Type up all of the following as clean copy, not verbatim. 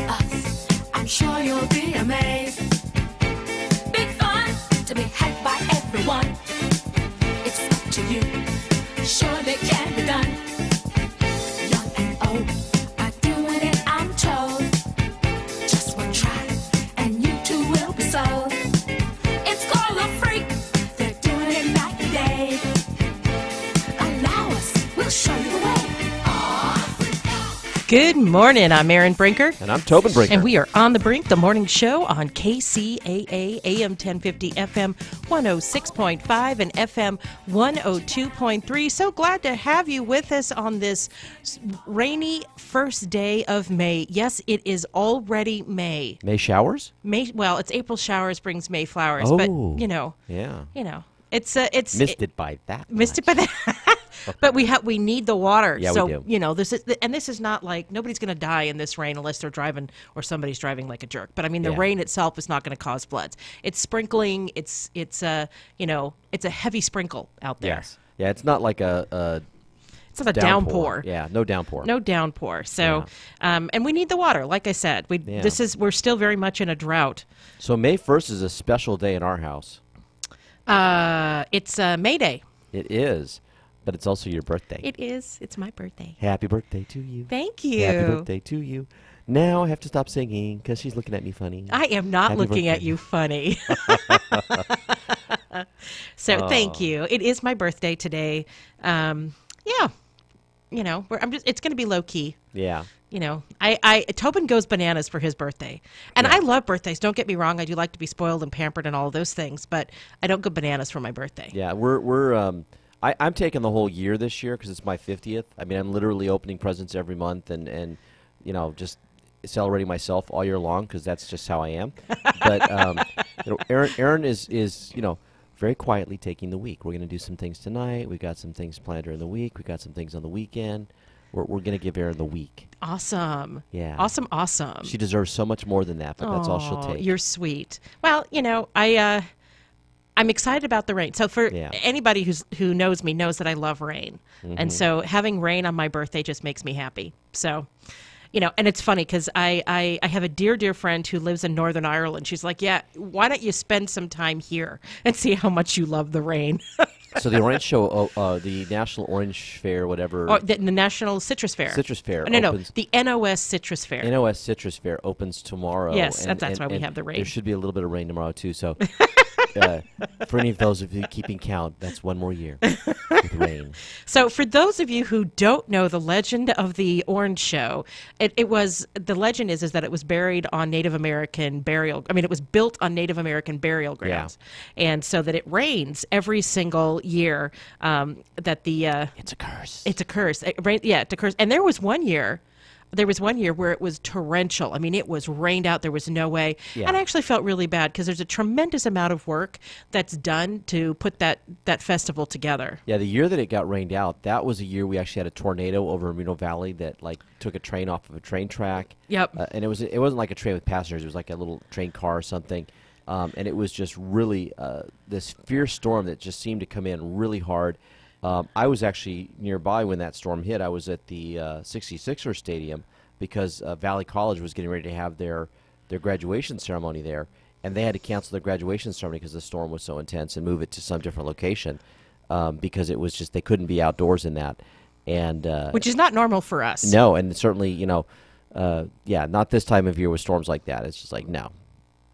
us. I'm sure you'll be amazed. Big fun to be had by everyone. It's up to you. Surely can be done. Young and old are doing it, I'm told. Just one try, and you too will be sold. It's called a freak. They're doing it night and day. Allow us, we'll show you the way. Good morning. I'm Erin Brinker. And I'm Tobin Brinker. And we are on the Brink, the morning show on KCAA, AM 1050, FM 106.5, and FM 102.3. So glad to have you with us on this rainy first day of May. Yes, it is already May. May showers? Well, it's April showers brings May flowers, Oh, but yeah. it's Missed it by that. missed it by that. But we need the water. Yeah, so, we do. This is not like nobody's going to die in this rain unless they're driving or somebody's driving like a jerk. But I mean, the rain itself is not going to cause floods. It's sprinkling. It's a heavy sprinkle out there. Yes. Yeah, it's not like It's not a downpour. Yeah, no downpour. No downpour. So, and we need the water. Like I said, we're still very much in a drought. So May 1st is a special day in our house. It's May Day. It is. But it's also your birthday. It is. It's my birthday. Happy birthday to you. Thank you. Happy birthday to you. Now I have to stop singing because she's looking at me funny. I am not Happy looking birthday. at you funny. So thank you. It is my birthday today. It's going to be low key. Yeah. Tobin goes bananas for his birthday. And I love birthdays. Don't get me wrong. I do like to be spoiled and pampered and all of those things, but I don't go bananas for my birthday. Yeah, I'm taking the whole year this year because it's my 50th. I mean, I'm literally opening presents every month and just celebrating myself all year long because that's just how I am. But Erin is very quietly taking the week. We're going to do some things tonight. We've got some things planned during the week. We've got some things on the weekend. We're going to give Erin the week. Awesome. Yeah. Awesome. She deserves so much more than that, but that's all she'll take. You're sweet. Well, I'm excited about the rain. So for anybody who knows me knows that I love rain. Mm-hmm. And so having rain on my birthday just makes me happy. So, and it's funny because I have a dear friend who lives in Northern Ireland. She's like, yeah, why don't you spend some time here and see how much you love the rain? So the Orange Show, the National Orange Fair, whatever. Or the National Citrus Fair. Citrus Fair. No, the NOS Citrus Fair. NOS Citrus Fair opens tomorrow. Yes, that's why we have the rain. There should be a little bit of rain tomorrow, too. So for any of those of you keeping count, that's one more year with rain. So for those of you who don't know the legend of the Orange Show, the legend is that it was buried on Native American it was built on Native American burial grounds. Yeah. And so that it rains every single year it's a curse. It's a curse. It's a curse. And there was one year where it was torrential. I mean, it was rained out. There was no way. Yeah. And I actually felt really bad because there's a tremendous amount of work that's done to put that festival together. Yeah, the year that it got rained out, that was a year we actually had a tornado over Reno Valley that took a train off of a train track. Yep. And it wasn't like a train with passengers. It was like a little train car or something. And it was just really this fierce storm that just seemed to come in really hard. I was actually nearby when that storm hit. I was at the 66ers Stadium because Valley College was getting ready to have their graduation ceremony there, and they had to cancel their graduation ceremony because the storm was so intense and move it to some different location because it was just they couldn't be outdoors in that. And which is not normal for us. No, and certainly, not this time of year with storms like that. It's just no,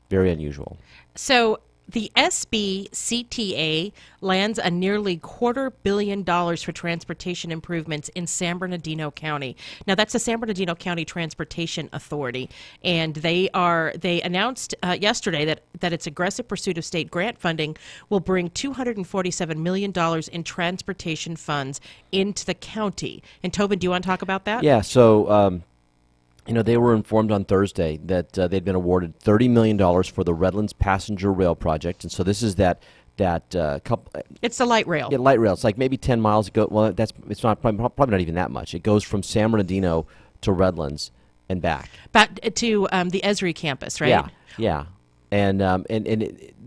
very unusual. So the SBCTA lands a nearly $250 million for transportation improvements in San Bernardino County. Now, that's the San Bernardino County Transportation Authority, and they announced yesterday that its aggressive pursuit of state grant funding will bring $247 million in transportation funds into the county. And Tobin, do you want to talk about that? Yeah. So. They were informed on Thursday that they'd been awarded $30 million for the Redlands Passenger Rail Project. And so this is that couple. It's the light rail. Yeah, light rail. It's like maybe 10 miles ago. Well, it's not probably not even that much. It goes from San Bernardino to Redlands and back. Back to the Esri campus, right? Yeah. And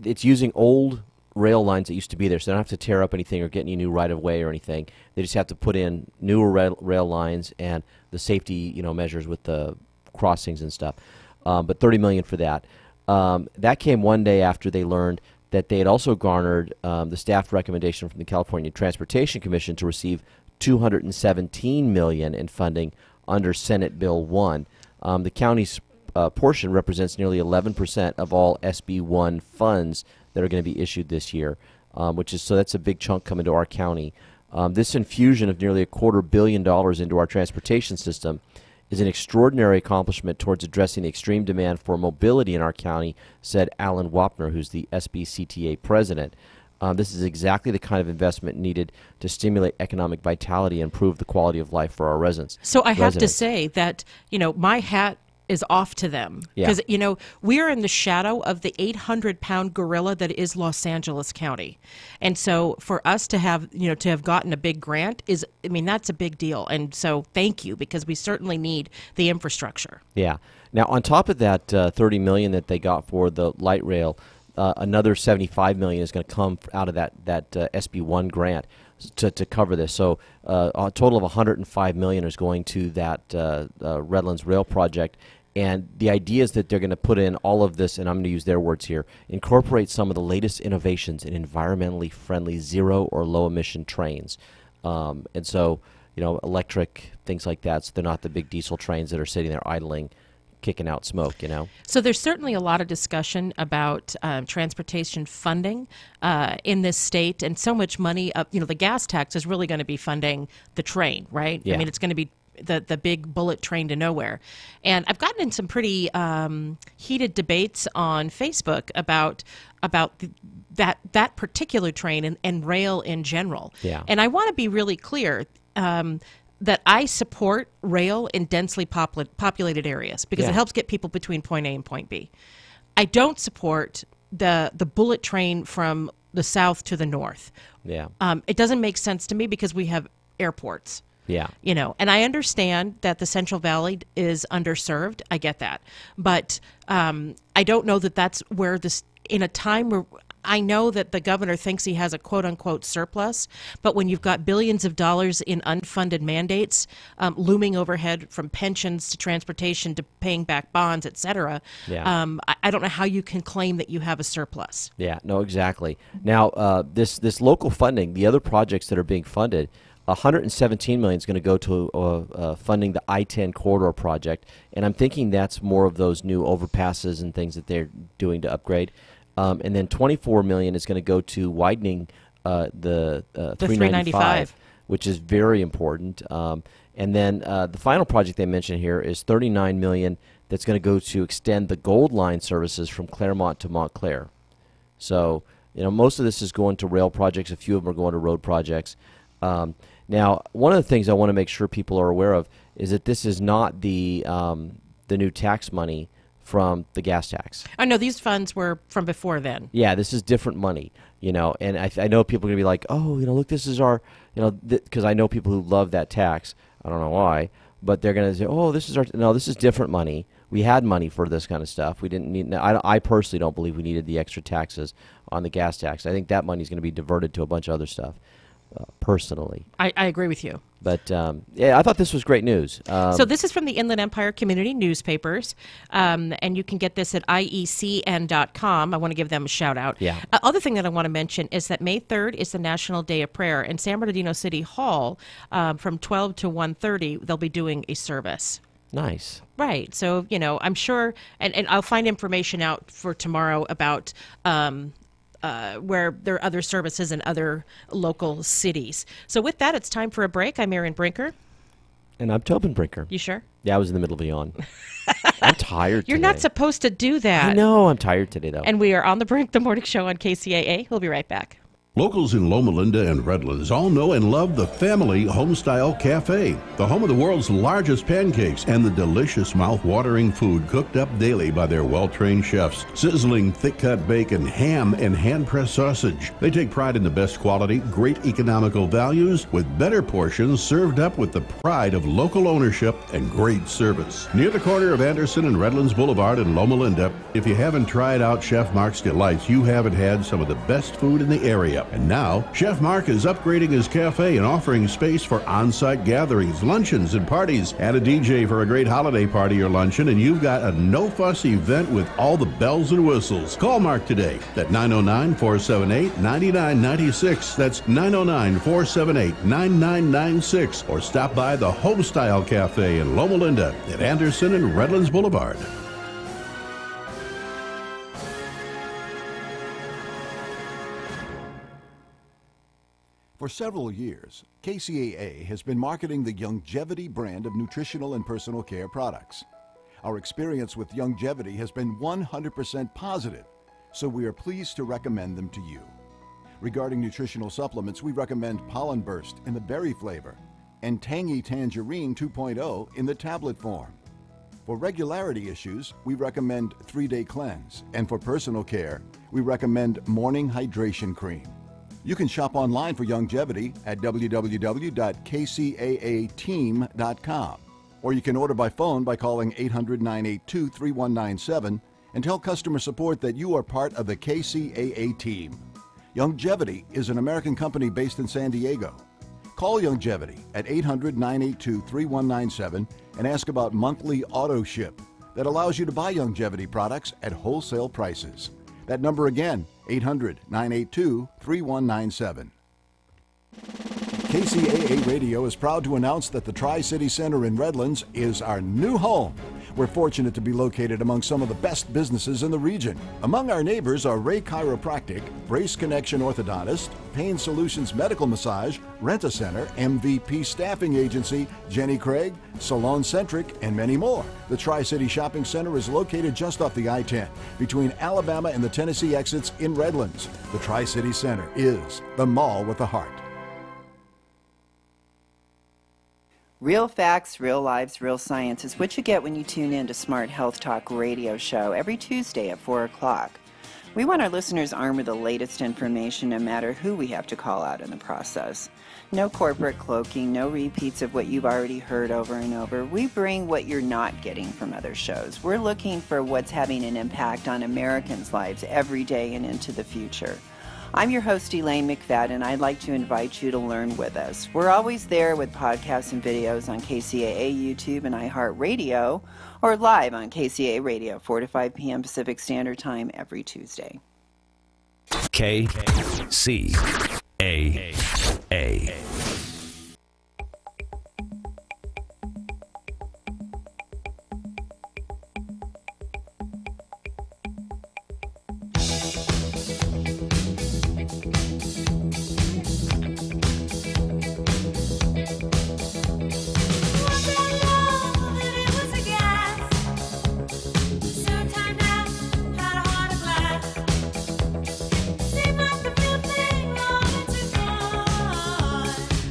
it's using old rail lines that used to be there, so they don't have to tear up anything or get any new right-of-way or anything. They just have to put in newer rail lines and the safety measures with the crossings and stuff. But $30 million for that. That came one day after they learned that they had also garnered the staff recommendation from the California Transportation Commission to receive $217 million in funding under Senate Bill 1. The county's portion represents nearly 11% of all SB 1 funds that are going to be issued this year, so that's a big chunk coming to our county. This infusion of nearly $250 million into our transportation system is an extraordinary accomplishment towards addressing the extreme demand for mobility in our county, said Alan Wapner, who's the SBCTA president. This is exactly the kind of investment needed to stimulate economic vitality and improve the quality of life for our residents. So I have to say that, my hat is off to them. Because, we are in the shadow of the 800-pound gorilla that is Los Angeles County. And so for us to have, to have gotten a big grant that's a big deal. And so thank you, because we certainly need the infrastructure. Yeah. Now, on top of that $30 million that they got for the light rail, another $75 million is going to come out of that SB 1 grant to cover this. So a total of $105 million is going to that Redlands Rail project. And the idea is that they're going to put in all of this, and I'm going to use their words here, incorporate some of the latest innovations in environmentally friendly zero or low emission trains. And so, electric, things like that, so they're not the big diesel trains that are sitting there idling, kicking out smoke, So there's certainly a lot of discussion about transportation funding in this state, and so much money, the gas tax is really going to be funding the train, right? Yeah. It's going to be the big bullet train to nowhere. And I've gotten in some pretty heated debates on Facebook about that particular train and rail in general. Yeah. And I want to be really clear that I support rail in densely populated areas because it helps get people between point A and point B. I don't support the bullet train from the south to the north. Yeah. It doesn't make sense to me because we have airports. Yeah. And I understand that the Central Valley is underserved. I get that. But I don't know that that's where this, in a time where I know that the governor thinks he has a quote-unquote surplus, but when you've got billions of dollars in unfunded mandates looming overhead, from pensions to transportation to paying back bonds, et cetera, I don't know how you can claim that you have a surplus. Yeah, no, exactly. Now, this local funding, the other projects that are being funded, $117 million is going to go to funding the I-10 corridor project, and I'm thinking that's more of those new overpasses and things that they're doing to upgrade. And then $24 million is going to go to widening the 395, which is very important. And then the final project they mentioned here is $39 million that's going to go to extend the Gold Line services from Claremont to Montclair. So, most of this is going to rail projects. A few of them are going to road projects. Now, one of the things I want to make sure people are aware of is that this is not the new tax money from the gas tax. I know these funds were from before then. Yeah, this is different money, and I know people are going to be like, oh, look, this is our, because I know people who love that tax. I don't know why, but they're going to say, oh, this is different money. We had money for this kind of stuff. We didn't need, I personally don't believe we needed the extra taxes on the gas tax. I think that money is going to be diverted to a bunch of other stuff. Personally, I agree with you. But I thought this was great news. So this is from the Inland Empire Community Newspapers, and you can get this at iecn.com. I want to give them a shout out. Yeah. Other thing that I want to mention is that May 3rd is the National Day of Prayer, and San Bernardino City Hall from 12 to 1:30 they'll be doing a service. Nice. Right. So I'm sure, and I'll find information out for tomorrow about. Where there are other services in other local cities. So with that, it's time for a break. I'm Erin Brinker. And I'm Tobin Brinker. You sure? Yeah, I was in the middle of a yawn. I'm tired You're today. not supposed to do that. I know. I'm tired today, though. And we are on the Brink, the morning show on KCAA. We'll be right back. Locals in Loma Linda and Redlands all know and love the Family Homestyle Cafe, the home of the world's largest pancakes and the delicious mouth-watering food cooked up daily by their well-trained chefs. Sizzling thick-cut bacon, ham, and hand-pressed sausage. They take pride in the best quality, great economical values, with better portions served up with the pride of local ownership and great service. Near the corner of Anderson and Redlands Boulevard in Loma Linda, if you haven't tried out Chef Mark's Delights, you haven't had some of the best food in the area. Yep. And now, Chef Mark is upgrading his cafe and offering space for on-site gatherings, luncheons, and parties. Add a DJ for a great holiday party or luncheon, and you've got a no-fuss event with all the bells and whistles. Call Mark today at 909-478-9996. That's 909-478-9996. Or stop by the Homestyle Cafe in Loma Linda at Anderson and Redlands Boulevard. For several years, KCAA has been marketing the Youngevity brand of nutritional and personal care products. Our experience with Youngevity has been 100% positive, so we are pleased to recommend them to you. Regarding nutritional supplements, we recommend Pollen Burst in the berry flavor and Tangy Tangerine 2.0 in the tablet form. For regularity issues, we recommend 3-Day Cleanse, and for personal care, we recommend Morning Hydration Cream. You can shop online for Youngevity at www.kcaateam.com, or you can order by phone by calling 800-982-3197 and tell customer support that you are part of the KCAA team. Youngevity is an American company based in San Diego. Call Youngevity at 800-982-3197 and ask about monthly auto ship that allows you to buy Youngevity products at wholesale prices. That number again, 800-982-3197. KCAA Radio is proud to announce that the Tri-City Center in Redlands is our new home. We're fortunate to be located among some of the best businesses in the region. Among our neighbors are Ray Chiropractic, Brace Connection Orthodontist, Pain Solutions Medical Massage, Rent-A-Center, MVP Staffing Agency, Jenny Craig, Salon Centric, and many more. The Tri-City Shopping Center is located just off the I-10 between Alabama and the Tennessee exits in Redlands. The Tri-City Center is the mall with a heart. Real facts, real lives, real science is what you get when you tune in to Smart Health Talk radio show every Tuesday at 4 o'clock. We want our listeners armed with the latest information no matter who we have to call out in the process. No corporate cloaking, no repeats of what you've already heard over and over. We bring what you're not getting from other shows. We're looking for what's having an impact on Americans' lives every day and into the future. I'm your host, Elaine McFadden, and I'd like to invite you to learn with us. We're always there with podcasts and videos on KCAA, YouTube, and iHeartRadio, or live on KCAA Radio, 4 to 5 p.m. Pacific Standard Time every Tuesday. KCAA.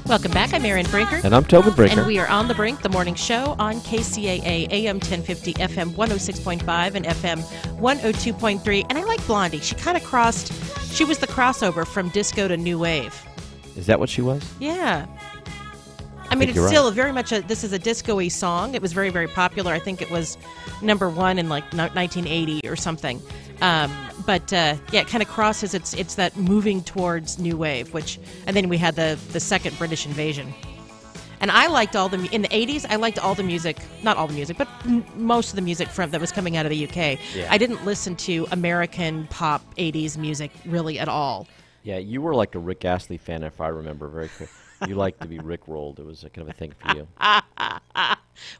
Welcome back. I'm Erin Brinker. And I'm Tobin Brinker. And we are on The Brink, the morning show on KCAA, AM 1050, FM 106.5, and FM 102.3. And I like Blondie. She kind of she was the crossover from disco to new wave. Is that what she was? Yeah. I mean, it's still very much this is a disco-y song. It was very, very popular. I think it was number one in like 1980 or something. But it kind of crosses. It's that moving towards new wave, and then we had the second British invasion. And I liked in the 80s. I liked all the music, not all the music, but most of the music that was coming out of the UK. Yeah. I didn't listen to American pop 80s music really at all. Yeah, you were like a Rick Astley fan, if I remember very quickly. You liked to be Rickrolled. It was a kind of a thing for you.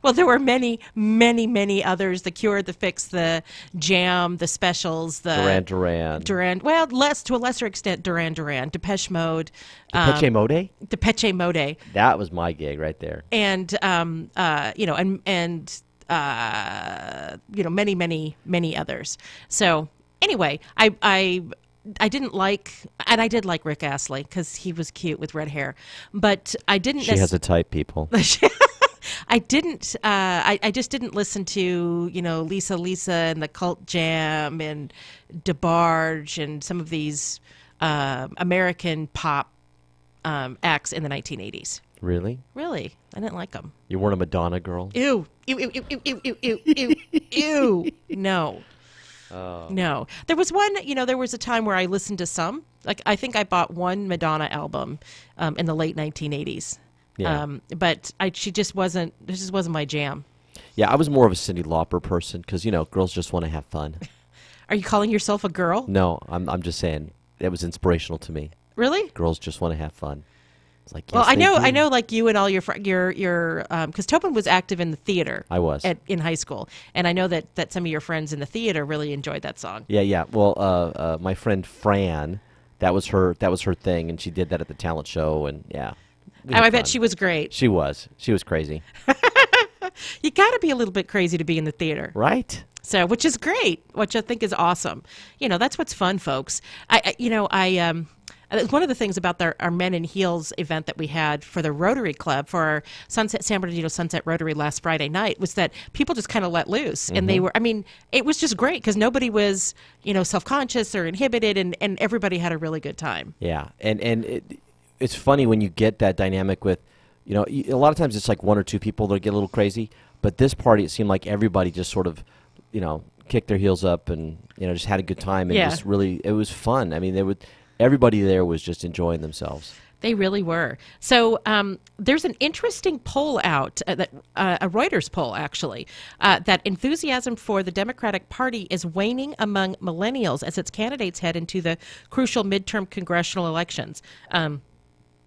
Well, there were many, many, many others. The Cure, The Fix, The Jam, The Specials, the Duran. Well, to a lesser extent, Duran Duran, Depeche Mode. Depeche Mode? Depeche Mode. That was my gig right there. And many, many, many others. So anyway, I didn't like, and I did like Rick Astley because he was cute with red hair, but I didn't. She has a type, people. I didn't. I just didn't listen to Lisa and the Cult Jam and DeBarge and some of these American pop acts in the 1980s. Really? Really, I didn't like them. You weren't a Madonna girl? Ew. Ew. Ew. Ew. Ew. Ew. Ew. Ew. No. No. There was one, there was a time where I listened to some. Like, I think I bought one Madonna album in the late 1980s. Yeah. But this just wasn't my jam. Yeah, I was more of a Cyndi Lauper person because, girls just want to have fun. Are you calling yourself a girl? No, I'm just saying it was inspirational to me. Really? Girls just want to have fun. It's like, Well, yes, I know, like you and all your because Tobin was active in the theater. I was in high school, and I know that some of your friends in the theater really enjoyed that song. Yeah. Well, my friend Fran, that was her thing, and she did that at the talent show, and yeah. I bet she was great. She was crazy. You got to be a little bit crazy to be in the theater, Right. So, which is great, which I think is awesome. That's what's fun, folks. One of the things about our Men in Heels event that we had for the Rotary Club for our San Bernardino Sunset Rotary last Friday night was that people just kind of let loose. And they were, it was just great because nobody was, self-conscious or inhibited, and everybody had a really good time. Yeah. And it's funny when you get that dynamic with, a lot of times it's like one or two people that get a little crazy. But this party, it seemed like everybody just sort of, kicked their heels up and, just had a good time. And just really, it was fun. Everybody there was just enjoying themselves. They really were. So there's an interesting poll out, a Reuters poll actually, that enthusiasm for the Democratic Party is waning among millennials as its candidates head into the crucial midterm congressional elections.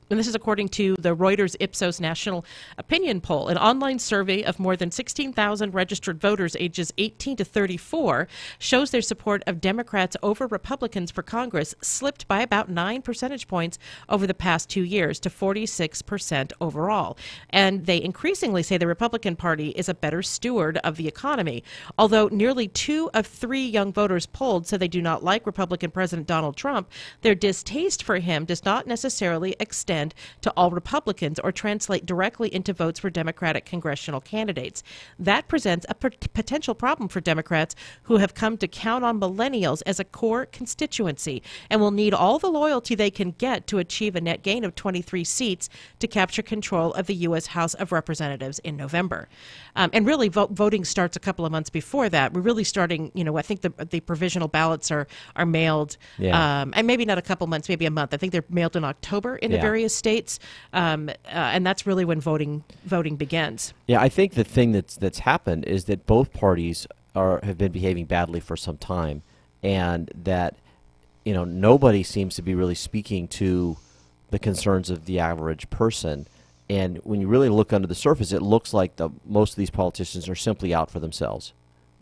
And this is according to the Reuters Ipsos National Opinion Poll. An online survey of more than 16,000 registered voters ages 18 to 34 shows their support of Democrats over Republicans for Congress slipped by about 9 percentage points over the past 2 years to 46% overall. And they increasingly say the Republican Party is a better steward of the economy. Although nearly 2 of 3 young voters polled said they do not like Republican President Donald Trump, their distaste for him does not necessarily extend to all Republicans or translate directly into votes for Democratic congressional candidates. That presents a potential problem for Democrats who have come to count on millennials as a core constituency and will need all the loyalty they can get to achieve a net gain of 23 seats to capture control of the U.S. House of Representatives in November. And really, voting starts a couple of months before that. We're really starting, I think the provisional ballots are mailed, and maybe not a couple months, maybe a month. I think they're mailed in October in the various states, and that's really when voting begins. Yeah, I think the thing that's happened is that both parties have been behaving badly for some time, and that nobody seems to be really speaking to the concerns of the average person. And when you really look under the surface, it looks like most of these politicians are simply out for themselves,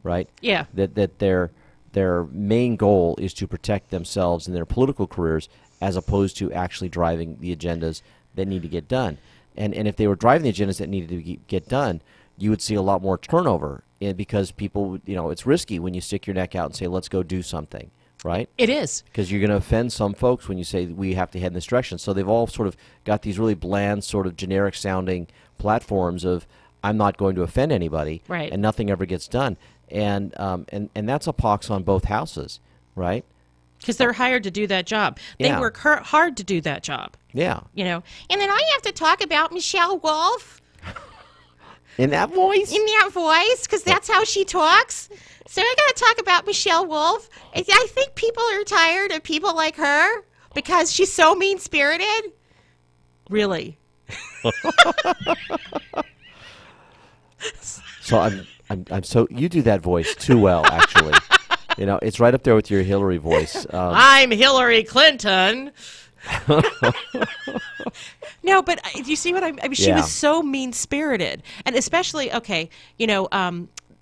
right? Yeah. That their main goal is to protect themselves and their political careers, as opposed to actually driving the agendas that need to get done. And if they were driving the agendas that needed to get done, you would see a lot more turnover, because people, it's risky when you stick your neck out and say, let's go do something, right? It is. Because you're going to offend some folks when you say we have to head in this direction. So they've all sort of got these really bland, sort of generic-sounding platforms of, I'm not going to offend anybody, right, and nothing ever gets done. And that's a pox on both houses, right? Because they're hired to do that job. They work hard to do that job. Yeah. And then I have to talk about Michelle Wolf. In that voice? In that voice, because that's how she talks. So I got to talk about Michelle Wolf. I think people are tired of people like her because she's so mean-spirited. Really. So I'm so, you do that voice too well, actually. It's right up there with your Hillary voice. I'm Hillary Clinton. No, but you see what I mean? She was so mean-spirited. And especially, the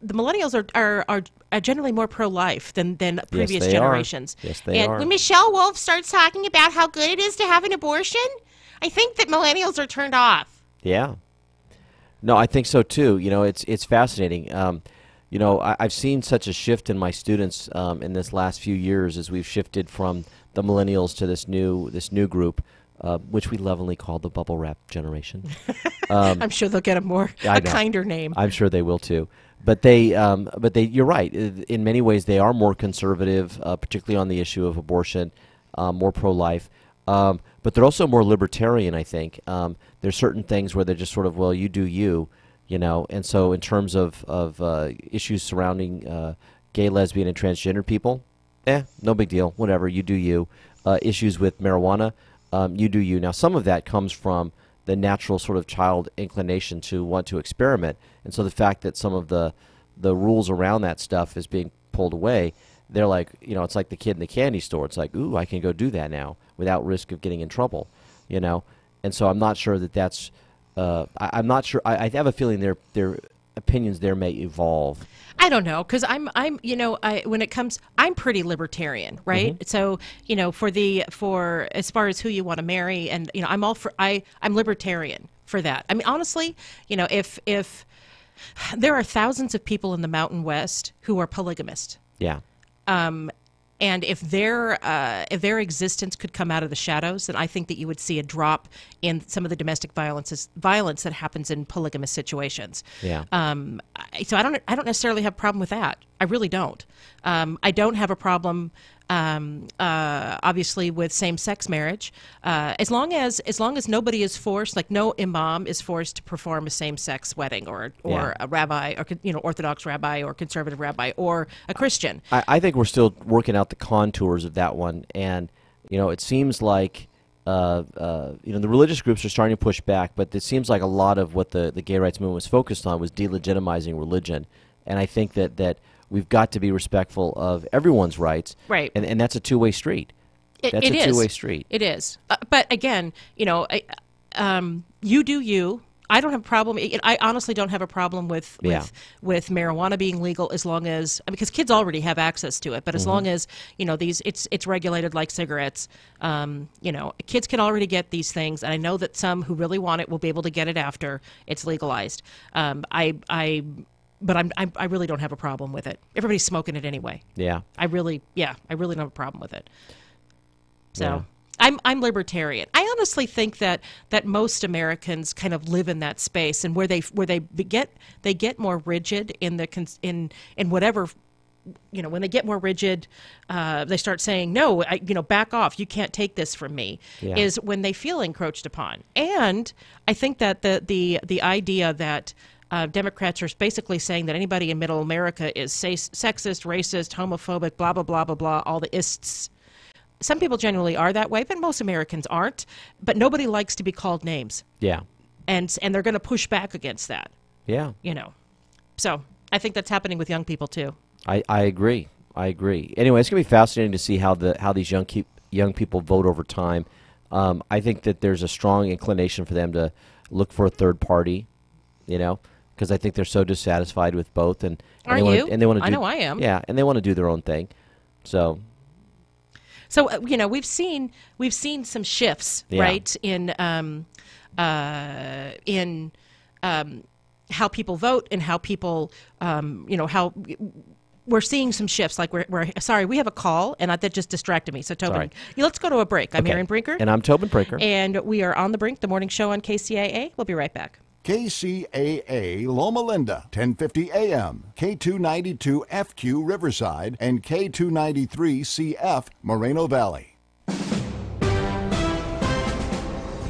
millennials are generally more pro-life than previous generations. Yes, they are. When Michelle Wolf starts talking about how good it is to have an abortion, I think that millennials are turned off. Yeah. No, I think so, too. It's fascinating. I've seen such a shift in my students in this last few years as we've shifted from the millennials to this new group, which we lovingly call the bubble wrap generation. I'm sure they'll get a kinder name. I'm sure they will too. But you're right. In many ways, they are more conservative, particularly on the issue of abortion, more pro-life. But they're also more libertarian, I think. There's certain things where they're just sort of, well, you do you. And so in terms of issues surrounding, gay, lesbian, and transgender people, no big deal. Whatever, you do you. Issues with marijuana, you do you. Now, some of that comes from the natural sort of child inclination to want to experiment. And so the fact that some of the rules around that stuff is being pulled away, they're like, it's like the kid in the candy store. It's like, ooh, I can go do that now without risk of getting in trouble, And so I'm not sure that that's, I'm not sure. I have a feeling their opinions there may evolve. I don't know, because when it comes, I'm pretty libertarian, right? So, for as far as who you want to marry, and I'm libertarian for that. I mean, honestly, if there are thousands of people in the Mountain West who are polygamist. Yeah. And if their existence could come out of the shadows, then I think that you would see a drop in some of the domestic violence that happens in polygamous situations. Yeah. So I don't necessarily have a problem with that. I really don't. I don't have a problem, obviously, with same-sex marriage, as long as nobody is forced, like no imam is forced to perform a same-sex wedding, or a rabbi, or Orthodox rabbi, or conservative rabbi, or a Christian. I think we're still working out the contours of that one, and it seems like the religious groups are starting to push back, but it seems like a lot of what the gay rights movement was focused on was delegitimizing religion, and I think that we've got to be respectful of everyone's rights, right? And that's a two-way street. That's a two-way street. It is. But again, you do you. I don't have a problem. I honestly don't have a problem with marijuana being legal, as long as, because kids already have access to it. But as long as it's regulated like cigarettes. Kids can already get these things, and I know that some who really want it will be able to get it after it's legalized. But I really don't have a problem with it. Everybody's smoking it anyway. Yeah. I really don't have a problem with it. So. Yeah. I'm libertarian. I honestly think that most Americans kind of live in that space, and where they get more rigid in whatever, when they get more rigid, they start saying, no, back off. You can't take this from me. Yeah. Is when they feel encroached upon. And I think that the idea that Democrats are basically saying that anybody in Middle America is sexist, racist, homophobic, blah blah blah blah blah, all the ists. Some people generally are that way, but most Americans aren't. But nobody likes to be called names. Yeah. And they're going to push back against that. Yeah. So I think that's happening with young people too. I agree. Anyway, it's going to be fascinating to see how these young people vote over time. I think that there's a strong inclination for them to look for a third party, because I think they're so dissatisfied with both. And are you? I know I am. Yeah, and they want to do their own thing. So we've seen some shifts, right, in how people vote, and how people how we're seeing some shifts. Like we're sorry, we have a call, and that just distracted me. So Tobin, let's go to a break. I'm Erin Brinker, and I'm Tobin Brinker, and we are on the Brink, the morning show on KCAA. We'll be right back. KCAA Loma Linda, 1050 AM, K292 FQ Riverside, and K293 CF Moreno Valley.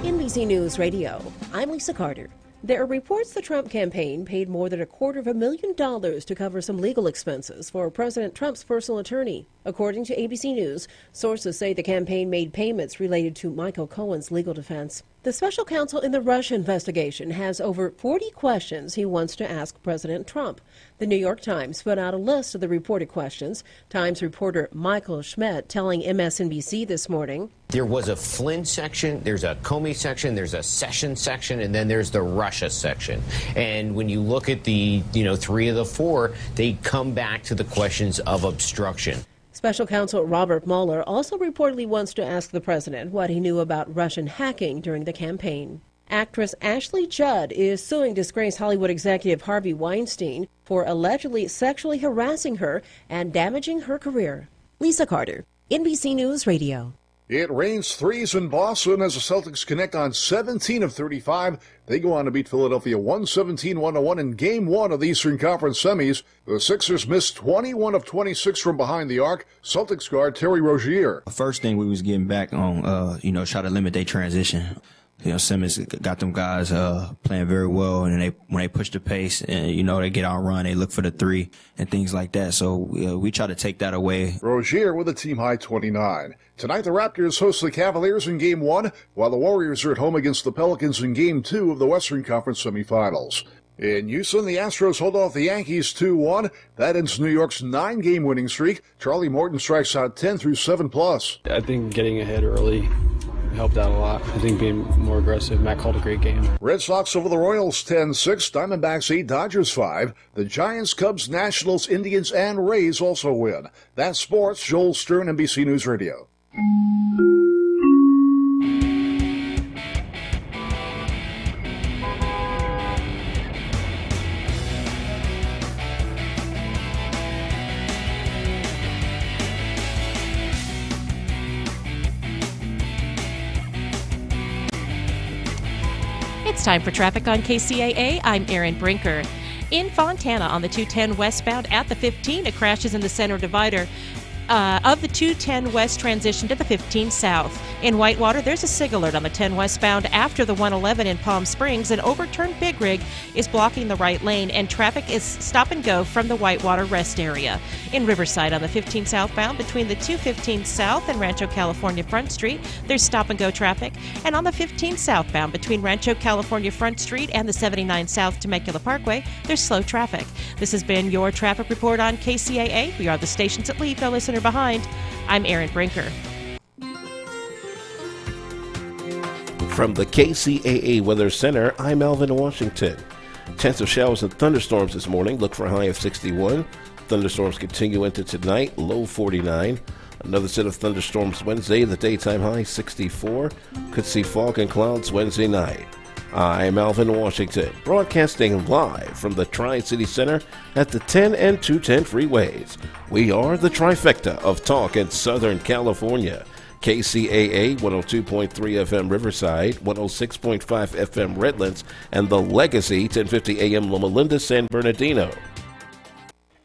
NBC News Radio, I'm Lisa Carter. There are reports the Trump campaign paid more than $250,000 to cover some legal expenses for President Trump's personal attorney. According to ABC News, sources say the campaign made payments related to Michael Cohen's legal defense. The special counsel in the Russia investigation has over 40 questions he wants to ask President Trump. The New York Times put out a list of the reported questions. Times reporter Michael Schmidt telling MSNBC this morning, there was a Flynn section, there's a Comey section, there's a Sessions section, and then there's the Russia section. And when you look at the, three of the four, they come back to the questions of obstruction. Special counsel Robert Mueller also reportedly wants to ask the president what he knew about Russian hacking during the campaign. Actress Ashley Judd is suing disgraced Hollywood executive Harvey Weinstein for allegedly sexually harassing her and damaging her career. Lisa Carter, NBC News Radio. It rains threes in Boston as the Celtics connect on 17 of 35. They go on to beat Philadelphia 117-101 in Game 1 of the Eastern Conference semis. The Sixers missed 21 of 26 from behind the arc. Celtics guard Terry Rozier. First thing we was getting back on, try to limit their transition. Simmons got them guys playing very well, and when they push the pace and they get out run, they look for the three and things like that. So we try to take that away. Rozier with a team high 29. Tonight the Raptors host the Cavaliers in Game 1, while the Warriors are at home against the Pelicans in Game 2 of the Western Conference semifinals. In Houston, the Astros hold off the Yankees 2-1. That ends New York's 9-game winning streak. Charlie Morton strikes out 10 through 7+. I think getting ahead early helped out a lot. I think being more aggressive. Matt called a great game. Red Sox over the Royals 10-6, Diamondbacks 8, Dodgers 5. The Giants, Cubs, Nationals, Indians, and Rays also win. That's sports. Joel Stern, NBC News Radio. It's time for traffic on KCAA. I'm Erin Brinker. In Fontana on the 210 westbound at the 15, it crashes in the center divider of the 210 west transition to the 15 south. In Whitewater, there's a SIG alert on the 10 westbound after the 111 in Palm Springs. An overturned big rig is blocking the right lane, and traffic is stop and go from the Whitewater rest area. In Riverside on the 15 southbound between the 215 south and Rancho California Front Street, there's stop and go traffic. And on the 15 southbound between Rancho California Front Street and the 79 South Temecula Parkway, there's slow traffic. This has been your traffic report on KCAA. We are the stations that leave no listener behind. I'm Erin Brinker. From the KCAA Weather Center, I'm Alvin Washington. Chance of showers and thunderstorms this morning. Look for a high of 61. Thunderstorms continue into tonight, low 49. Another set of thunderstorms Wednesday, the daytime high 64. Could see fog and clouds Wednesday night. I'm Alvin Washington, broadcasting live from the Tri-City Center at the 10 and 210 freeways. We are the trifecta of talk in Southern California. KCAA 102.3 FM Riverside, 106.5 FM Redlands, and the Legacy 1050 AM Loma Linda, San Bernardino.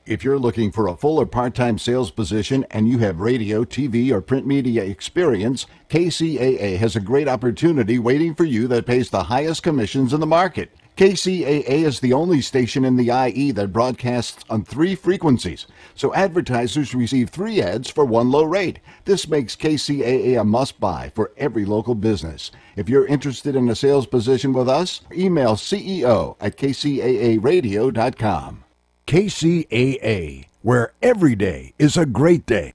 If you're looking for a full or part-time sales position and you have radio, TV, or print media experience, KCAA has a great opportunity waiting for you that pays the highest commissions in the market. KCAA is the only station in the IE that broadcasts on 3 frequencies, so advertisers receive 3 ads for 1 low rate. This makes KCAA a must-buy for every local business. If you're interested in a sales position with us, email CEO@kcaaradio.com. KCAA, where every day is a great day.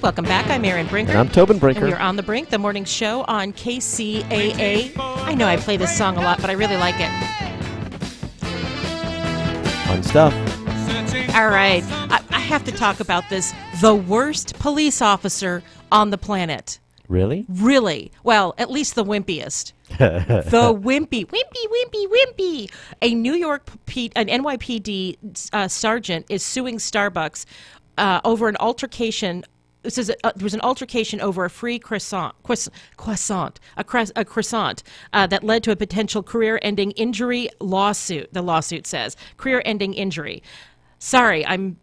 Welcome back. I'm Erin Brinker. And I'm Tobin Brinker. And you're on The Brink, the morning show on KCAA. I know I play this song a lot, but I really like it. Fun stuff. All right. I have to talk about this. The worst police officer on the planet. Really? Really. Well, at least the wimpiest. The wimpy. A New York, an NYPD sergeant is suing Starbucks over an altercation. This is there was an altercation over a free croissant that led to a potential career-ending injury lawsuit. The lawsuit says career-ending injury. Sorry, I'm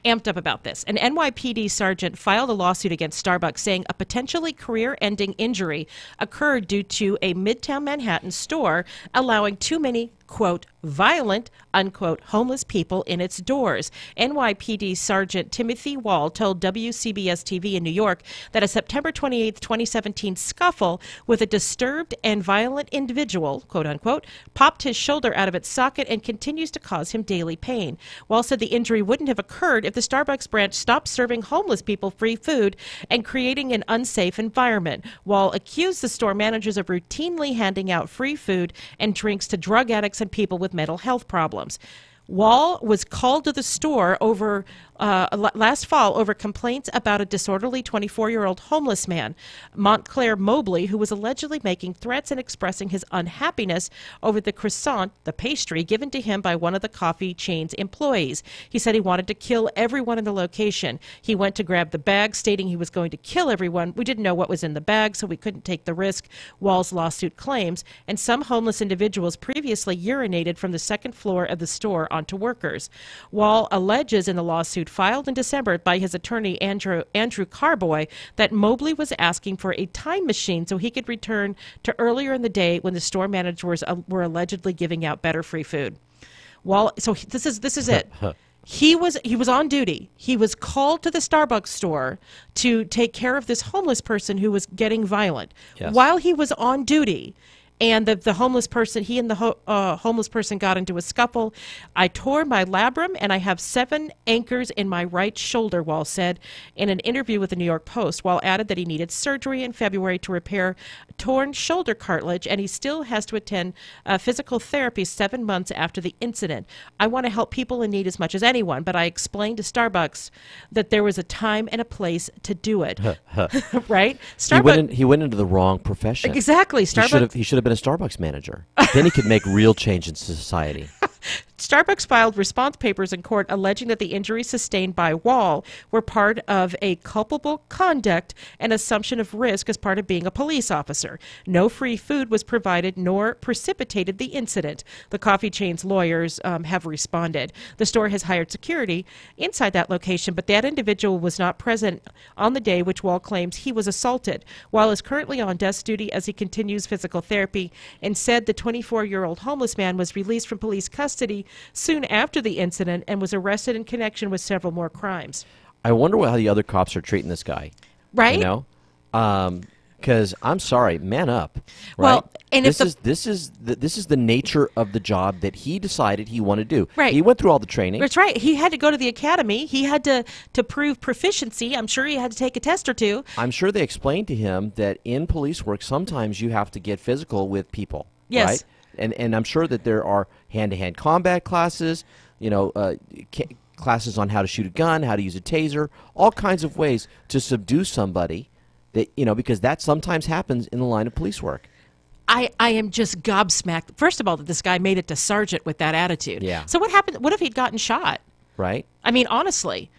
amped up about this. An NYPD sergeant filed a lawsuit against Starbucks saying a potentially career-ending injury occurred due to a Midtown Manhattan store allowing too many, quote, violent, unquote, homeless people in its doors. NYPD Sergeant Timothy Wall told WCBS-TV in New York that a September 28, 2017 scuffle with a disturbed and violent individual, quote unquote, popped his shoulder out of its socket and continues to cause him daily pain. Wall said the injury wouldn't have occurred if the Starbucks branch stopped serving homeless people free food and creating an unsafe environment. Wall accused the store managers of routinely handing out free food and drinks to drug addicts and people with mental health problems. Wall was called to the store over last fall over complaints about a disorderly 24-year-old homeless man, Montclair Mobley, who was allegedly making threats and expressing his unhappiness over the croissant, the pastry, given to him by one of the coffee chain's employees. He said he wanted to kill everyone in the location. He went to grab the bag, stating he was going to kill everyone. We didn't know what was in the bag, so we couldn't take the risk, Wall's lawsuit claims, and some homeless individuals previously urinated from the second floor of the store onto workers. Wall alleges in the lawsuit filed in December by his attorney Andrew Carboy that Mobley was asking for a time machine so he could return to earlier in the day when the store managers were allegedly giving out better free food. Wall, so this is it. He was on duty. He was called to the Starbucks store to take care of this homeless person who was getting violent. Yes. While he was on duty, and the homeless person, he and the homeless person got into a scuffle. I tore my labrum, and I have 7 anchors in my right shoulder, Wall said in an interview with the New York Post. Wall added that he needed surgery in February to repair torn shoulder cartilage, and he still has to attend physical therapy 7 months after the incident. I want to help people in need as much as anyone, but I explained to Starbucks that there was a time and a place to do it. Right? Starbucks. He went into the wrong profession. Exactly. Starbucks. He should have been a Starbucks manager. Then he could make real change in society. Starbucks filed response papers in court alleging that the injuries sustained by Wall were part of a culpable conduct and assumption of risk as part of being a police officer. No free food was provided nor precipitated the incident. The coffee chain's lawyers have responded. The store has hired security inside that location, but that individual was not present on the day which Wall claims he was assaulted. Wall is currently on desk duty as he continues physical therapy and said the 24-year-old homeless man was released from police custody soon after the incident and was arrested in connection with several more crimes. I wonder how the other cops are treating this guy. Right? You know? Because I'm sorry, man up. Right? Well, and this is the nature of the job that he decided he wanted to do. Right. He went through all the training. That's right. He had to go to the academy. He had to prove proficiency. I'm sure he had to take a test or two. I'm sure they explained to him that in police work, sometimes you have to get physical with people. Yes. Right? And I'm sure that there are hand-to-hand combat classes, classes on how to shoot a gun, how to use a taser, all kinds of ways to subdue somebody that, because that sometimes happens in the line of police work. I am just gobsmacked. First of all, that this guy made it to sergeant with that attitude. Yeah. So what happened? What if he'd gotten shot? Right. I mean, honestly.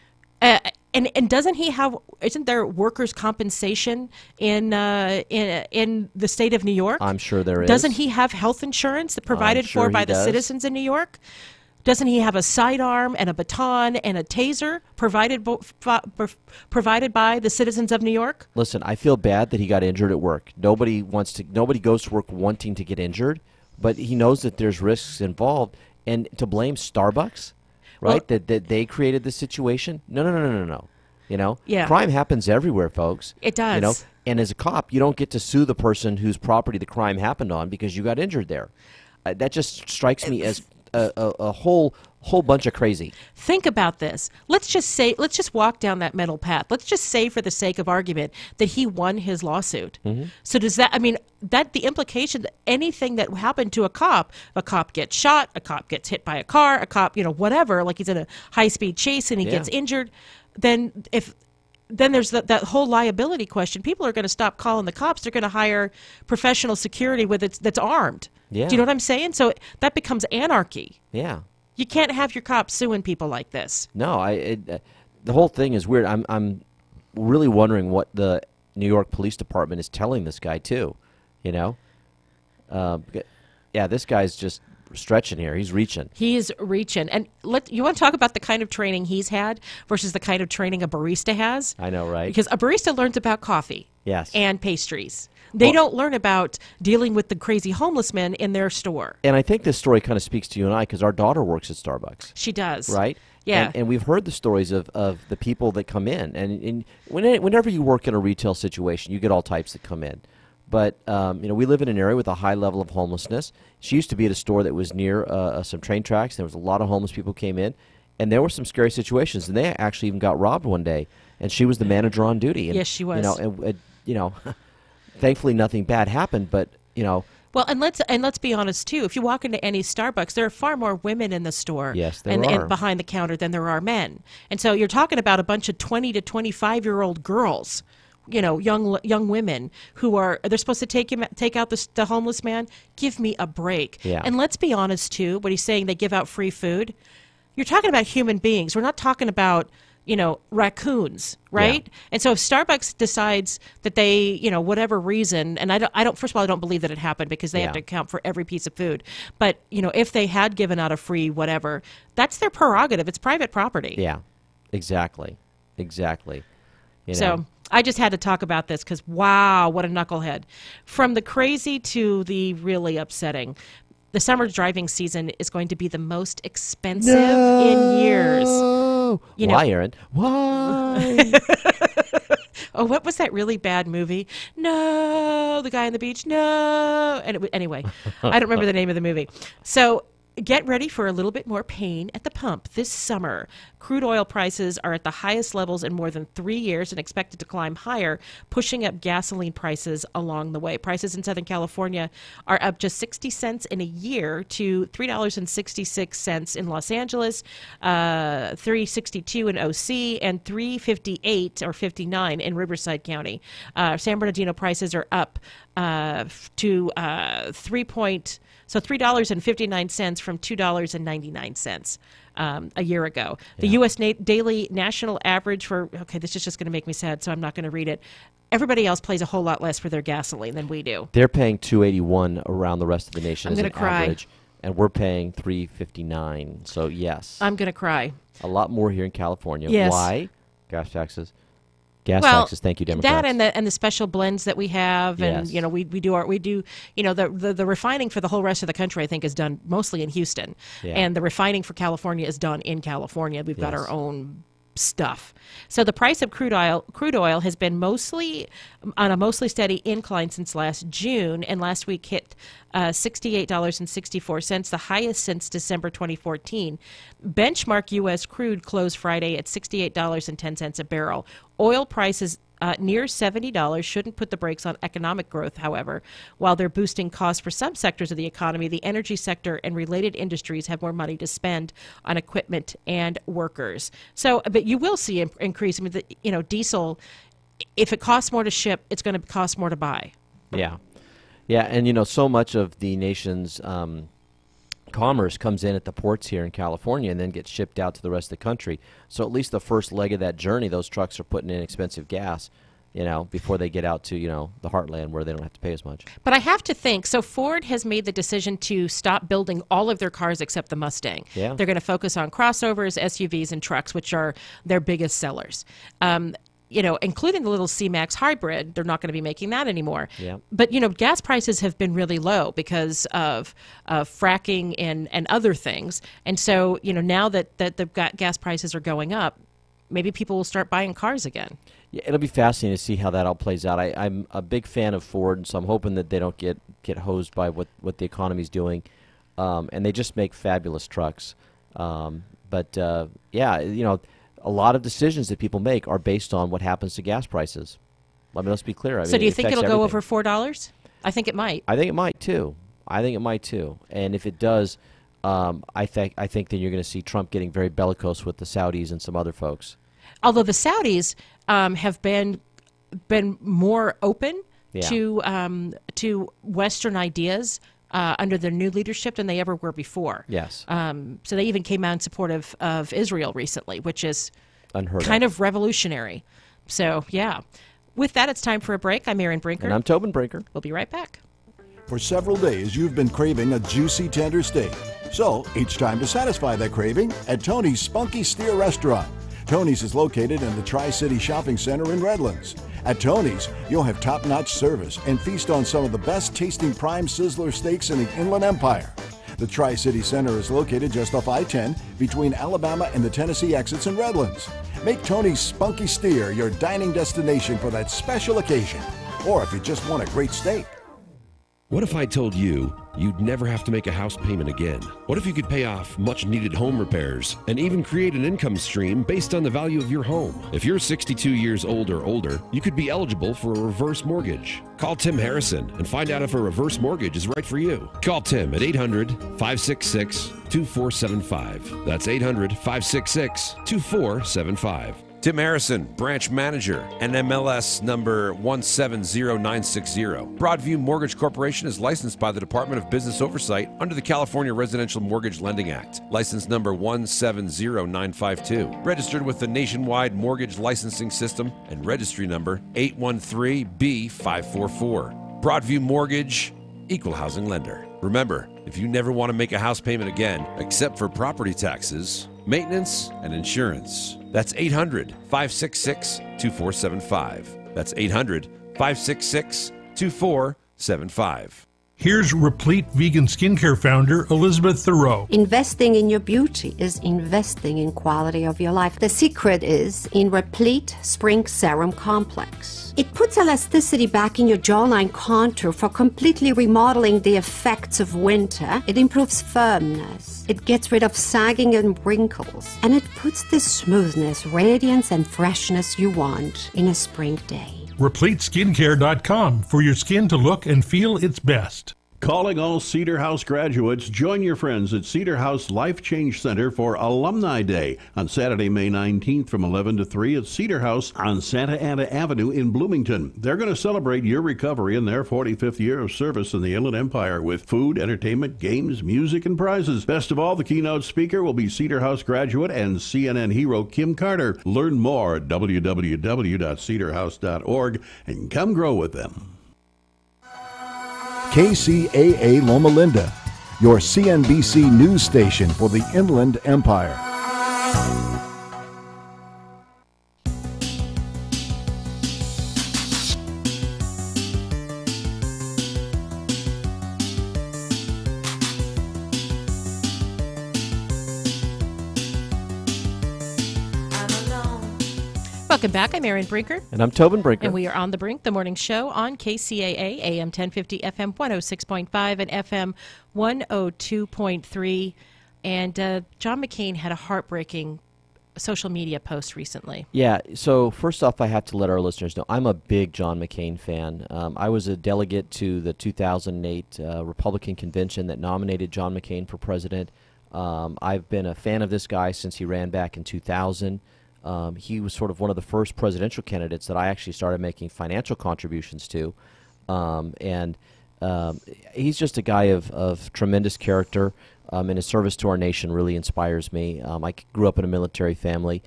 And doesn't he have? Isn't there workers' compensation in the state of New York? I'm sure there is. Doesn't he have health insurance provided for by the citizens in New York? Doesn't he have a sidearm and a baton and a taser provided by the citizens of New York? Listen, I feel bad that he got injured at work. Nobody goes to work wanting to get injured, but he knows that there's risks involved, and to blame Starbucks. Right, Well, that they created the situation. No. Yeah. Crime happens everywhere, folks. It does. And as a cop, you don't get to sue the person whose property the crime happened on because you got injured there. That just strikes me as a whole bunch of crazy. Think about this. Let's just walk down that mental path. Let's just say, for the sake of argument, that he won his lawsuit. Mm-hmm. So does that? I mean, that the implication that anything that happened to a cop gets shot, a cop gets hit by a car, a cop, whatever, like he's in a high-speed chase and he gets injured, then there's that whole liability question. People are going to stop calling the cops. They're going to hire professional security that's armed. Yeah. Do you know what I'm saying? So that becomes anarchy. Yeah. You can't have your cops suing people like this. No, the whole thing is weird. I'm really wondering what the New York Police Department is telling this guy too. This guy's just stretching here. He's reaching. He's reaching. And you want to talk about the kind of training he's had versus the kind of training a barista has? I know, right? Because a barista learns about coffee. Yes. And pastries. They don't learn about dealing with the crazy homeless men in their store. And I think this story kind of speaks to you and I because our daughter works at Starbucks. She does. Right? Yeah. And we've heard the stories of the people that come in. And whenever you work in a retail situation, you get all types that come in. But, we live in an area with a high level of homelessness. She used to be at a store that was near some train tracks. There was a lot of homeless people came in. And there were some scary situations. And they actually even got robbed one day. And she was the manager on duty. And, yes, she was. Thankfully nothing bad happened. But, Well, and let's be honest too. If you walk into any Starbucks, there are far more women in the store, Yes, there and are. behind the counter than there are men. And so you're talking about a bunch of 20 to 25-year-old girls, young women they're supposed to take out the homeless man. Give me a break. Yeah. And let's be honest too. What he's saying, they give out free food. You're talking about human beings. We're not talking about raccoons, right? Yeah. And so if Starbucks decides that they, whatever reason, and I don't, first of all, I don't believe that it happened because they have to account for every piece of food. But, if they had given out a free whatever, that's their prerogative. It's private property. Yeah, exactly. So I just had to talk about this because, wow, what a knucklehead. From the crazy to the really upsetting. The summer driving season is going to be the most expensive in years. Why, Aaron? Why? Oh, what was that really bad movie? No, the guy on the beach. No, and anyway, I don't remember the name of the movie. So get ready for a little bit more pain at the pump this summer. Crude oil prices are at the highest levels in more than 3 years and expected to climb higher, pushing up gasoline prices along the way. Prices in Southern California are up just 60 cents in a year to $3.66 in Los Angeles, $3.62 in OC, and $3.58 or 59 in Riverside County. San Bernardino prices are up to $3.59 from $2.99 a year ago. The U.S. daily national average this is just going to make me sad, so I'm not going to read it. Everybody else pays a whole lot less for their gasoline than we do. They're paying $2.81 around the rest of the nation as an cry. average, and we're paying $3.59. So yes, I'm going to cry. A lot more here in California. Yes. Why? Gas taxes. Taxes. Thank you, Democrats. That and the special blends that we have, and Yes. we do the refining for the whole rest of the country. I think is done mostly in Houston, and the refining for California is done in California. We've got our own stuff. So the price of crude oil has been mostly steady incline since last June, and last week hit $68.64, the highest since December 2014. Benchmark U.S. crude closed Friday at $68.10 a barrel. Oil prices near $70 shouldn't put the brakes on economic growth, however. While they're boosting costs for some sectors of the economy, the energy sector and related industries have more money to spend on equipment and workers. So, but you will see an increase. I mean, diesel, if it costs more to ship, it's going to cost more to buy. Yeah. Yeah, and so much of the nation's commerce comes in at the ports here in California and then gets shipped out to the rest of the country. So at least the first leg of that journey, those trucks are putting in expensive gas, before they get out to, the heartland where they don't have to pay as much. But I have to think, so Ford has made the decision to stop building all of their cars except the Mustang. Yeah. They're going to focus on crossovers, SUVs, and trucks, which are their biggest sellers. Including the little C-Max hybrid. They're not going to be making that anymore. Yeah. But, gas prices have been really low because of fracking and other things. And so, now that the gas prices are going up, maybe people will start buying cars again. Yeah, it'll be fascinating to see how that all plays out. I'm a big fan of Ford, and so I'm hoping that they don't get hosed by what the economy's doing. And they just make fabulous trucks. A lot of decisions that people make are based on what happens to gas prices. Let's be clear. So do you think it'll go over $4? I think it might. I think it might too. And if it does, I think then you're going to see Trump getting very bellicose with the Saudis and some other folks. Although the Saudis have been more open to Western ideas under their new leadership than they ever were before. Yes. So they even came out in support of Israel recently, which is unheard of revolutionary. So, yeah. With that, it's time for a break. I'm Erin Brinker. And I'm Tobin Brinker. We'll be right back. For several days, you've been craving a juicy, tender steak. So, each time to satisfy that craving at Tony's Spunky Steer Restaurant. Tony's is located in the Tri-City Shopping Center in Redlands. At Tony's, you'll have top-notch service and feast on some of the best-tasting prime sizzler steaks in the Inland Empire. The Tri-City Center is located just off I-10 between Alabama and the Tennessee exits in Redlands. Make Tony's Spunky Steer your dining destination for that special occasion, or if you just want a great steak. What if I told you you'd never have to make a house payment again? What if you could pay off much-needed home repairs and even create an income stream based on the value of your home? If you're 62 years old or older, you could be eligible for a reverse mortgage. Call Tim Harrison and find out if a reverse mortgage is right for you. Call Tim at 800-566-2475. That's 800-566-2475. Tim Harrison, branch manager, NMLS number 170960. Broadview Mortgage Corporation is licensed by the Department of Business Oversight under the California Residential Mortgage Lending Act. License number 170952. Registered with the Nationwide Mortgage Licensing System and registry number 813B544. Broadview Mortgage, equal housing lender. Remember, if you never want to make a house payment again, except for property taxes, maintenance, and insurance, that's 800-566-2475. That's 800-566-2475. Here's Replete Vegan Skincare founder Elizabeth Thoreau. Investing in your beauty is investing in quality of your life. The secret is in Replete Spring Serum Complex. It puts elasticity back in your jawline contour for completely remodeling the effects of winter. It improves firmness. It gets rid of sagging and wrinkles. And it puts the smoothness, radiance, and freshness you want in a spring day. RepleteSkincare.com for your skin to look and feel its best. Calling all Cedar House graduates, join your friends at Cedar House Life Change Center for Alumni Day on Saturday, May 19th from 11 to 3 at Cedar House on Santa Ana Avenue in Bloomington. They're going to celebrate your recovery in their 45th year of service in the Inland Empire with food, entertainment, games, music, and prizes. Best of all, the keynote speaker will be Cedar House graduate and CNN hero Kim Carter. Learn more at www.cedarhouse.org and come grow with them. KCAA Loma Linda, your CNBC news station for the Inland Empire. Welcome back. I'm Erin Brinker. And I'm Tobin Brinker. And we are on The Brink, the morning show on KCAA, AM 1050, FM 106.5, and FM 102.3. And John McCain had a heartbreaking social media post recently. Yeah, so first off, I have to let our listeners know I'm a big John McCain fan. I was a delegate to the 2008 Republican convention that nominated John McCain for president. I've been a fan of this guy since he ran back in 2000. He was sort of one of the first presidential candidates that I actually started making financial contributions to. He's just a guy of tremendous character, and his service to our nation really inspires me. I grew up in a military family,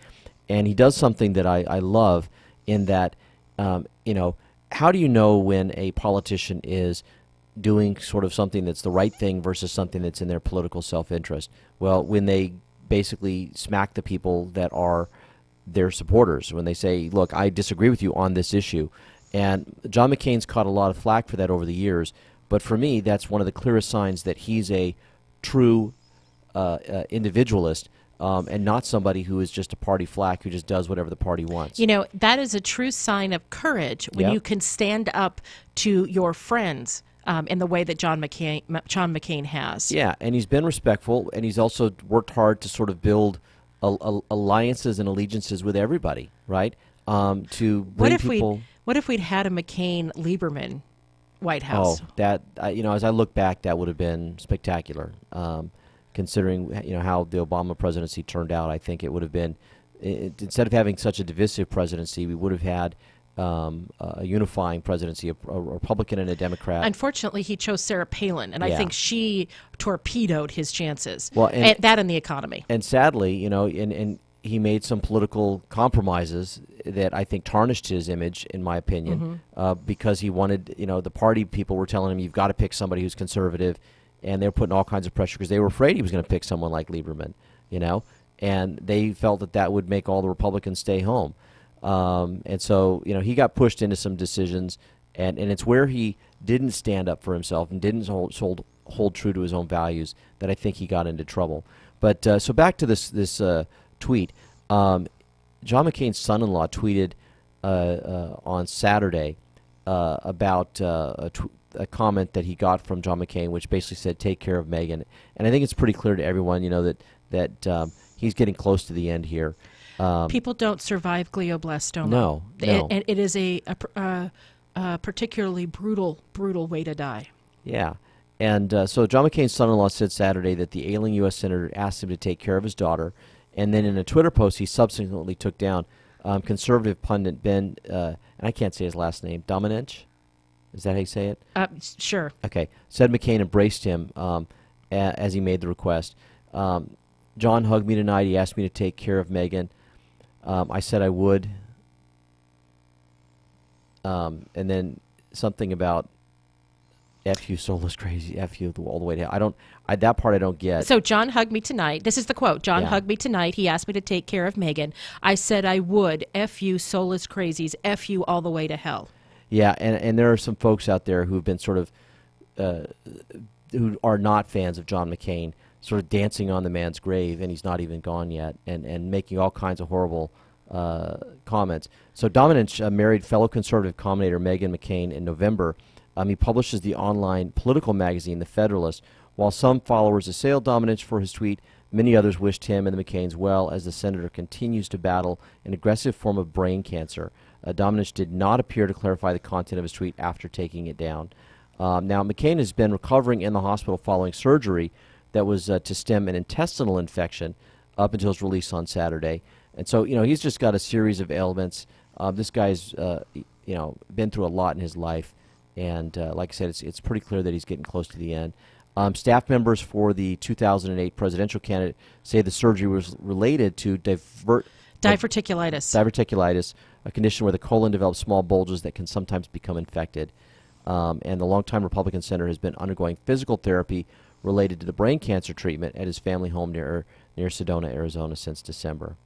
and he does something that I love in that, how do you know when a politician is doing sort of something that's the right thing versus something that's in their political self-interest? Well, when they basically smack the people that are their supporters, when they say, look, I disagree with you on this issue. And John McCain's caught a lot of flack for that over the years, but for me, that's one of the clearest signs that he's a true individualist and not somebody who is just a party flack who just does whatever the party wants. You know, that is a true sign of courage when you can stand up to your friends in the way that John McCain has. Yeah, and he's been respectful, and he's also worked hard to sort of build alliances and allegiances with everybody, right? To bring people. What if we'd had a McCain-Lieberman White House? Oh, that as I look back, that would have been spectacular. Considering how the Obama presidency turned out, I think it would have been instead of having such a divisive presidency, we would have had a unifying presidency, a Republican and a Democrat. Unfortunately, he chose Sarah Palin, and I think she torpedoed his chances. Well, and that and the economy. And sadly, and he made some political compromises that I think tarnished his image, in my opinion, because he wanted, the party people were telling him, you've got to pick somebody who's conservative, and they were putting all kinds of pressure because they were afraid he was going to pick someone like Lieberman, and they felt that would make all the Republicans stay home. And so, he got pushed into some decisions, and it's where he didn't stand up for himself and didn't hold true to his own values that I think he got into trouble. But so back to this tweet. John McCain's son-in-law tweeted on Saturday about a comment that he got from John McCain, which basically said, "Take care of Megan." And I think it's pretty clear to everyone, that he's getting close to the end here. People don't survive glioblastoma. No. And it is a particularly brutal way to die. Yeah. And so John McCain's son-in-law said Saturday that the ailing U.S. senator asked him to take care of his daughter. And then in a Twitter post he subsequently took down conservative pundit Ben, and I can't say his last name, Domenech? Is that how you say it? Sure. Okay. Said McCain embraced him as he made the request. John hugged me tonight. He asked me to take care of Megan. I said I would. And then something about F you, soulless crazy, F you all the way to hell. That part I don't get. So John hugged me tonight. This is the quote. John Yeah. hugged me tonight. He asked me to take care of Megan. I said I would. F you, soulless crazies. F you all the way to hell. Yeah, and there are some folks out there who've been sort of, who are not fans of John McCain, sort of dancing on the man's grave, and he's not even gone yet, and making all kinds of horrible comments. So Domenech married fellow conservative commentator Meghan McCain in November. He publishes the online political magazine, The Federalist. While some followers assailed Domenech for his tweet, many others wished him and the McCains well as the senator continues to battle an aggressive form of brain cancer. Domenech did not appear to clarify the content of his tweet after taking it down. Now, McCain has been recovering in the hospital following surgery that was to stem an intestinal infection up until his release on Saturday. And so, he's just got a series of ailments. This guy's, been through a lot in his life. And like I said, it's pretty clear that he's getting close to the end. Staff members for the 2008 presidential candidate say the surgery was related to diverticulitis, a condition where the colon develops small bulges that can sometimes become infected. And the longtime Republican senator has been undergoing physical therapy related to the brain cancer treatment at his family home near Sedona, Arizona since December.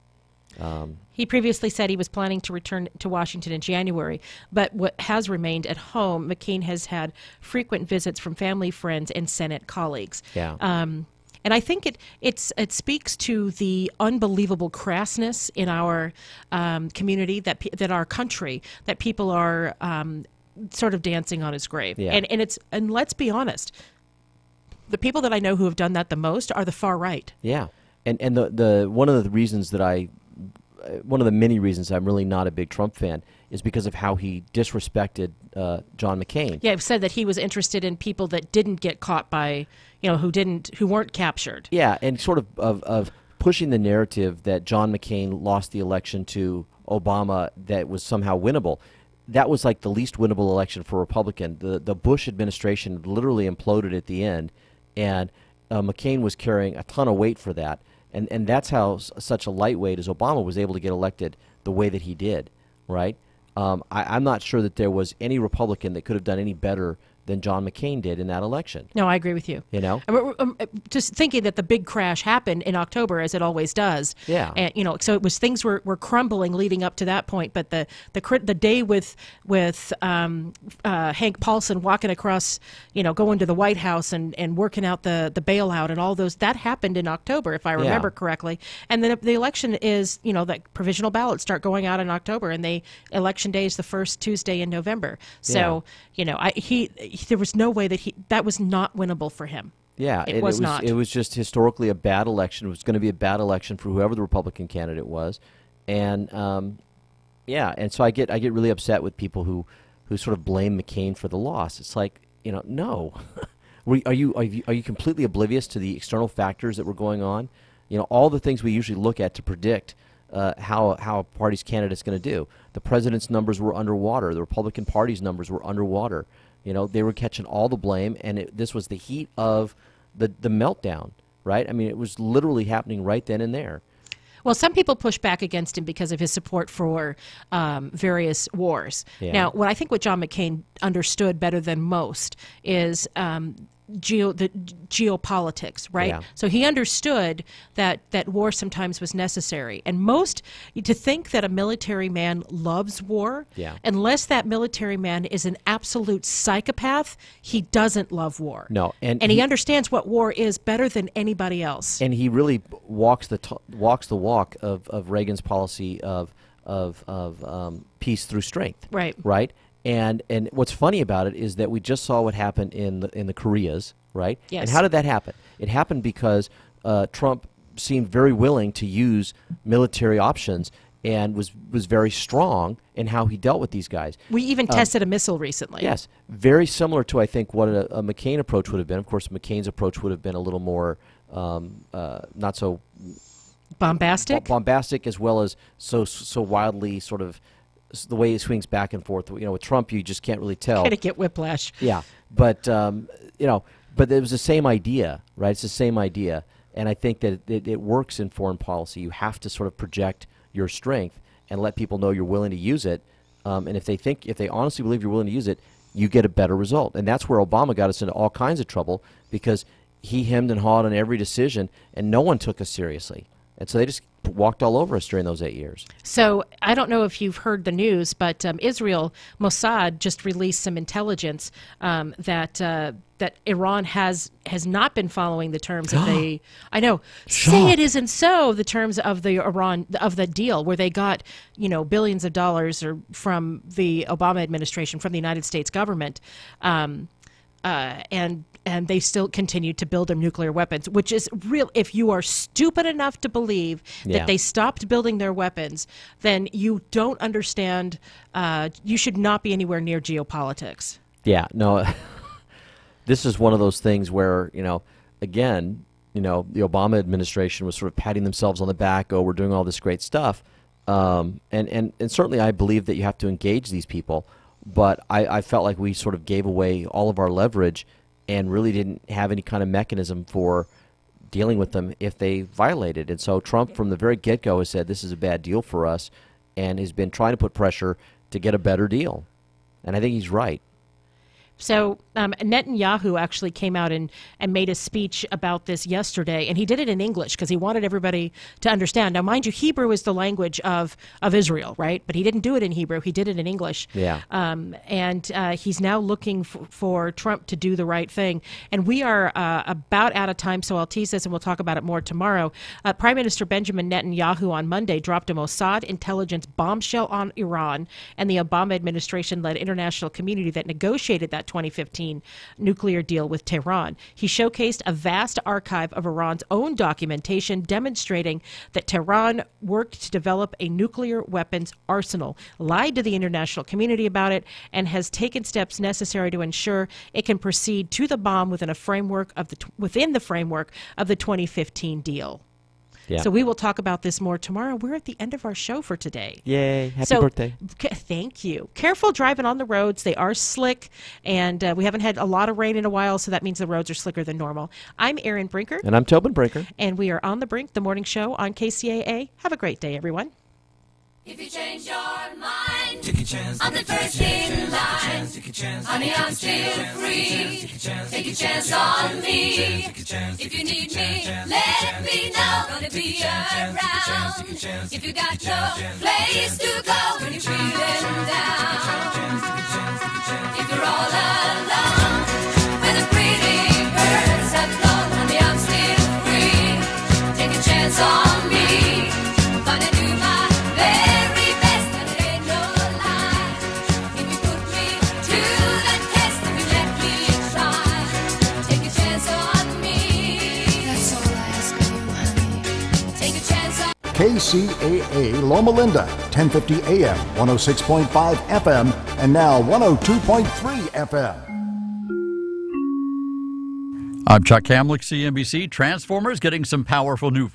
He previously said he was planning to return to Washington in January, but what has remained at home, McCain has had frequent visits from family, friends, and Senate colleagues. Yeah. And I think it speaks to the unbelievable crassness in our community, that our country, that people are sort of dancing on his grave. Yeah. And let's be honest, the people that I know who have done that the most are the far right. Yeah. And the one of the reasons that one of the many reasons I'm really not a big Trump fan is because of how he disrespected John McCain. Yeah, I've said that he was interested in people that didn't get caught by, who weren't captured. Yeah, and sort of pushing the narrative that John McCain lost the election to Obama that was somehow winnable. That was like the least winnable election for a Republican. The Bush administration literally imploded at the end, and McCain was carrying a ton of weight for that. And that's how such a lightweight as Obama was able to get elected the way that he did, right? I'm not sure that there was any Republican that could have done any better than John McCain did in that election. No, I agree with you. Just thinking that the big crash happened in October, as it always does. Yeah. And so it was, things were crumbling leading up to that point. But the day with Hank Paulson walking across, going to the White House and working out the bailout and all those, that happened in October, if I remember correctly. And then the election is, that provisional ballots start going out in October, and election day is the first Tuesday in November. So there was no way that was not winnable for him. Yeah, it was not. It was just historically a bad election. It was going to be a bad election for whoever the Republican candidate was, and and so I get really upset with people who sort of blame McCain for the loss. It's like, no, are you completely oblivious to the external factors that were going on? All the things we usually look at to predict how a party's candidate's going to do. The president's numbers were underwater. The Republican Party's numbers were underwater. They were catching all the blame, and this was the heat of the meltdown, right? I mean, it was literally happening right then and there. Well, some people push back against him because of his support for various wars. Yeah. Now, what John McCain understood better than most is the geopolitics, right? Yeah. So he understood that war sometimes was necessary. And to think that a military man loves war, unless that military man is an absolute psychopath, he doesn't love war. No, and he understands what war is better than anybody else. And he really walks the walk of Reagan's policy of peace through strength. Right. Right. And what's funny about it is that we just saw what happened in the Koreas, right? Yes. And how did that happen? It happened because Trump seemed very willing to use military options and was very strong in how he dealt with these guys. We even tested a missile recently. Yes, very similar to, I think, what a McCain approach would have been. Of course, McCain's approach would have been a little more not so bombastic, as well as so wildly sort of the way he swings back and forth. With Trump, you just can't really tell. Kind of get whiplash. Yeah, but but it was the same idea, right? It's the same idea, and I think that it works in foreign policy. You have to sort of project your strength and let people know you're willing to use it. And if they honestly believe you're willing to use it, you get a better result. And that's where Obama got us into all kinds of trouble, because he hemmed and hawed on every decision, and no one took us seriously. And so they just walked all over us during those 8 years. So I don't know if you've heard the news, but Israel, Mossad just released some intelligence that Iran has not been following the terms of the. I know. Say it isn't so. The terms of the deal, where they got billions of dollars from the Obama administration, from the United States government, and they still continue to build their nuclear weapons, which is real. If you are stupid enough to believe that they stopped building their weapons, then you don't understand. You should not be anywhere near geopolitics. Yeah, no. This is one of those things where, again, the Obama administration was sort of patting themselves on the back. Oh, we're doing all this great stuff. And certainly I believe that you have to engage these people. But I felt like we sort of gave away all of our leverage and really didn't have any kind of mechanism for dealing with them if they violated. And so Trump, from the very get-go, has said this is a bad deal for us and has been trying to put pressure to get a better deal. And I think he's right. So Netanyahu actually came out and made a speech about this yesterday, and he did it in English because he wanted everybody to understand. Now, mind you, Hebrew is the language of Israel, right? But he didn't do it in Hebrew. He did it in English. Yeah. And he's now looking for Trump to do the right thing. And we are about out of time, so I'll tease this and we'll talk about it more tomorrow. Prime Minister Benjamin Netanyahu on Monday dropped a Mossad intelligence bombshell on Iran and the Obama administration-led international community that negotiated that 2015 nuclear deal with Tehran. He showcased a vast archive of Iran's own documentation demonstrating that Tehran worked to develop a nuclear weapons arsenal, lied to the international community about it, and has taken steps necessary to ensure it can proceed to the bomb within the framework of the 2015 deal. Yeah. So we will talk about this more tomorrow. We're at the end of our show for today. Yay. Happy birthday. Thank you. Careful driving on the roads. They are slick, and we haven't had a lot of rain in a while, so that means the roads are slicker than normal. I'm Erin Brinker. And I'm Tobin Brinker. And we are On the Brink, the morning show on KCAA. Have a great day, everyone. If you change your mind, take a chance. I'm the first in line. Honey, I'm still free. Take a chance on me. If you need me, let me know. Gonna be around. If you got no place to go when you're feeling down. If you're all alone, when the pretty birds have flown, honey, I'm still free. Take a chance on me. Gonna do my very best, and it ain't no lie. If you put me to the test, if you let me try, take a chance on me. That's all I ask of you, honey. Take a chance on KCAA Loma Linda, 1050 AM, 106.5 FM, and now 102.3 FM. I'm Chuck Hamlick, CNBC. Transformers getting some powerful new